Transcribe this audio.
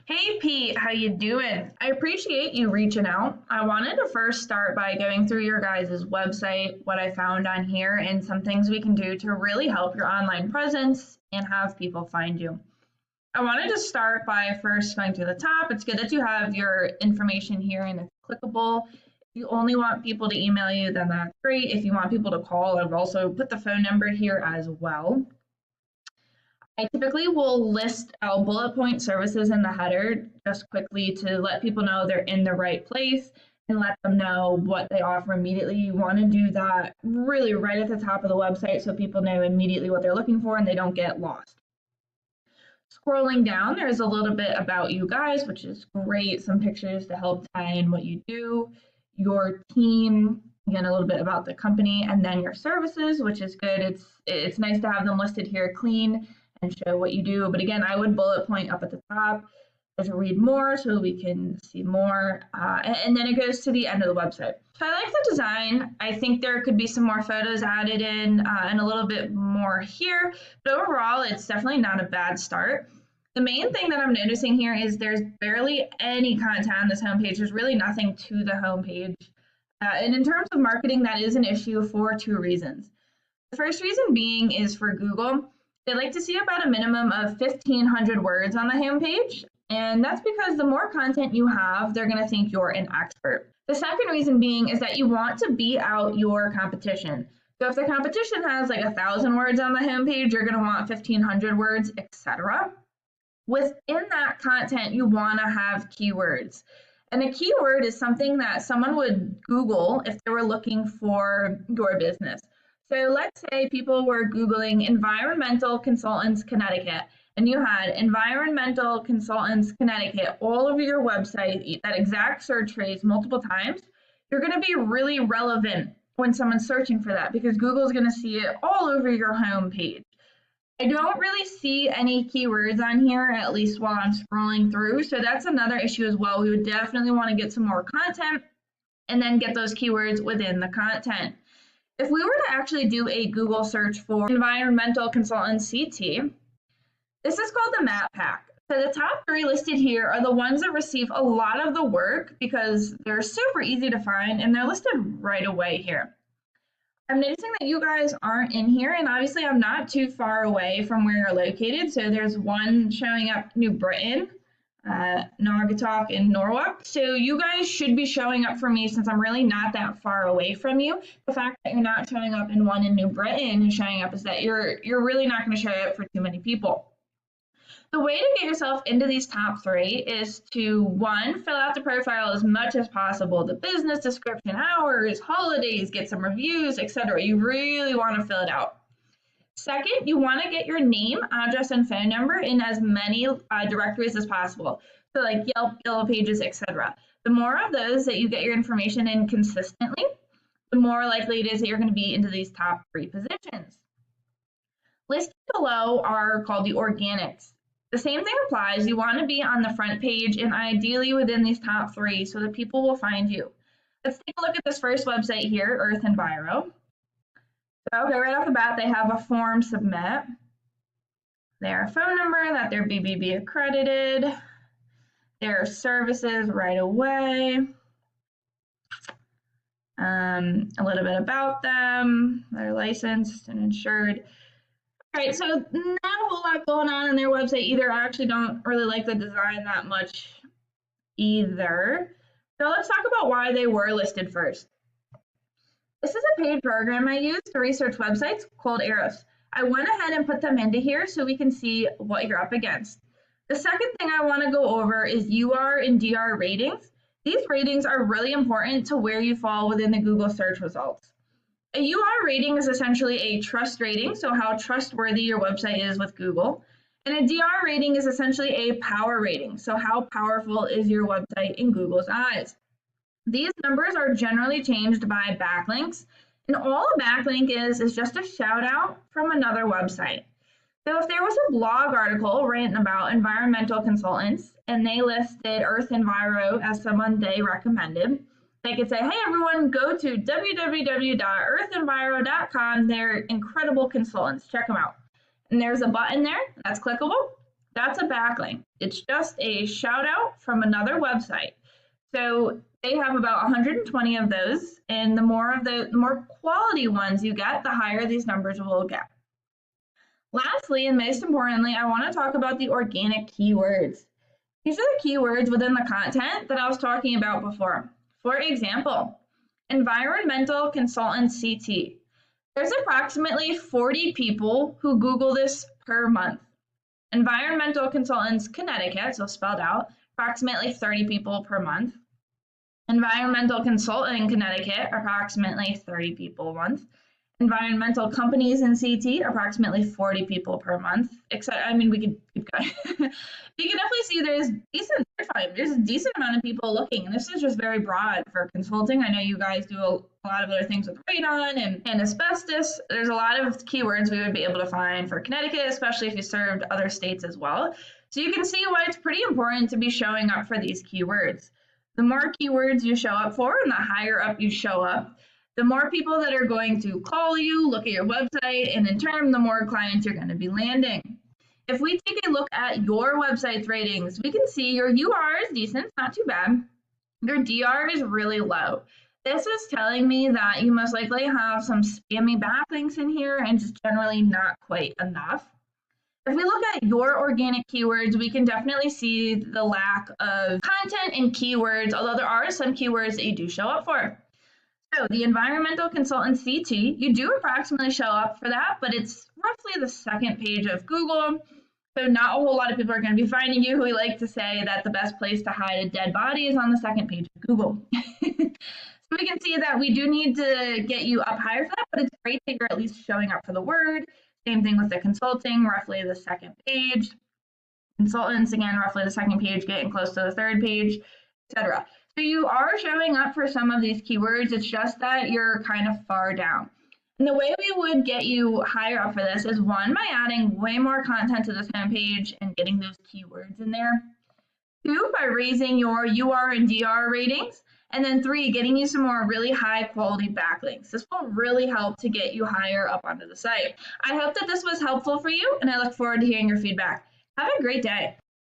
Hey Pete, how you doing? I appreciate you reaching out. I wanted to first start by going through your guys' website, what I found on here, and some things we can do to really help your online presence and have people find you. I wanted to start by first going to the top. It's good that you have your information here and it's clickable. If you only want people to email you, then that's great. If you want people to call, I've also put the phone number here as well. I typically will list out bullet point services in the header just quickly to let people know they're in the right place and let them know what they offer immediately. You want to do that really right at the top of the website so people know immediately what they're looking for and they don't get lost. Scrolling down, there's a little bit about you guys, which is great. Some pictures to help tie in what you do, your team, again, a little bit about the company, and then your services, which is good. It's nice to have them listed here clean and show what you do. But again, I would bullet point up at the top to read more so we can see more. And then it goes to the end of the website. So I like the design. I think there could be some more photos added in and a little bit more here. But overall, it's definitely not a bad start. The main thing that I'm noticing here is there's barely any content on this homepage. There's really nothing to the homepage. And in terms of marketing, that is an issue for two reasons. The first reason being is for Google. They like to see about a minimum of 1,500 words on the homepage. And that's because the more content you have, they're going to think you're an expert. The second reason being is that you want to beat out your competition. So if the competition has like 1,000 words on the homepage, you're going to want 1,500 words, etc. Within that content, you want to have keywords. And a keyword is something that someone would Google if they were looking for your business. So let's say people were Googling environmental consultants Connecticut, and you had environmental consultants Connecticut all over your website, that exact search phrase multiple times. You're going to be really relevant when someone's searching for that because Google's going to see it all over your home page. I don't really see any keywords on here, at least while I'm scrolling through. So that's another issue as well. We would definitely want to get some more content and then get those keywords within the content. If we were to actually do a Google search for environmental consultant CT, this is called the Map Pack. So the top three listed here are the ones that receive a lot of the work because they're super easy to find and they're listed right away here. I'm noticing that you guys aren't in here, and obviously I'm not too far away from where you're located. So there's one showing up New Britain, Naugatuck, and Norwalk. So you guys should be showing up for me since I'm really not that far away from you. The fact that you're not showing up in one in New Britain and showing up is that you're really not going to show up for too many people. The way to get yourself into these top three is to, one, fill out the profile as much as possible, the business description, hours, holidays, get some reviews, etc. You really want to fill it out. Second, you want to get your name, address, and phone number in as many directories as possible. So like Yelp, Yellow Pages, etc. The more of those that you get your information in consistently, the more likely it is that you're going to be into these top three positions. Listed below are called the organics. The same thing applies. You want to be on the front page and ideally within these top three so that people will find you. Let's take a look at this first website here, Earth Enviro. So, okay, right off the bat, they have a form submit, their phone number, that they're BBB accredited, their services right away, a little bit about them, they're licensed and insured. All right, so not a whole lot going on their website either. I actually don't really like the design that much either. So let's talk about why they were listed first. This is a paid program I use to research websites called Ahrefs. I went ahead and put them into here so we can see what you're up against. The second thing I want to go over is UR and DR ratings. These ratings are really important to where you fall within the Google search results. A UR rating is essentially a trust rating, so how trustworthy your website is with Google. And a DR rating is essentially a power rating, so how powerful is your website in Google's eyes. These numbers are generally changed by backlinks, and all a backlink is just a shout out from another website. So if there was a blog article written about environmental consultants and they listed Earth Enviro as someone they recommended, they could say, hey, everyone, go to www.earthenviro.com. They're incredible consultants. Check them out. And there's a button there that's clickable. That's a backlink. It's just a shout out from another website. So they have about 120 of those, and the more quality ones you get, the higher these numbers will get. Lastly, and most importantly, I want to talk about the organic keywords. These are the keywords within the content that I was talking about before. For example, environmental consultant CT. There's approximately 40 people who Google this per month. Environmental consultants Connecticut, so spelled out, approximately 30 people per month. Environmental consultant Connecticut, approximately 30 people a month. Environmental companies in CT, approximately 40 people per month. Except, I mean, we could keep going. You can definitely see there's a decent amount of people looking, and this is just very broad for consulting. I know you guys do a lot of other things with radon and asbestos. There's a lot of keywords we would be able to find for Connecticut, especially if you served other states as well. So you can see why it's pretty important to be showing up for these keywords. The more keywords you show up for and the higher up you show up, the more people that are going to call you, look at your website, and in turn, the more clients you're going to be landing. If we take a look at your website's ratings, we can see your UR is decent, not too bad. Your DR is really low. This is telling me that you most likely have some spammy backlinks in here and just generally not quite enough. If we look at your organic keywords, we can definitely see the lack of content and keywords, although there are some keywords that you do show up for. So the environmental consultant CT, you do approximately show up for that, but it's roughly the second page of Google. So not a whole lot of people are going to be finding you. We like to say that the best place to hide a dead body is on the second page of Google. So we can see that we do need to get you up higher for that, but it's great that you're at least showing up for the word. Same thing with the consulting, roughly the second page. Consultants, again, roughly the second page, getting close to the third page, etc. So you are showing up for some of these keywords. It's just that you're kind of far down. And the way we would get you higher up for this is one, by adding way more content to this homepage and getting those keywords in there. Two, by raising your UR and DR ratings. And then three, getting you some more really high quality backlinks. This will really help to get you higher up onto the site. I hope that this was helpful for you, and I look forward to hearing your feedback. Have a great day.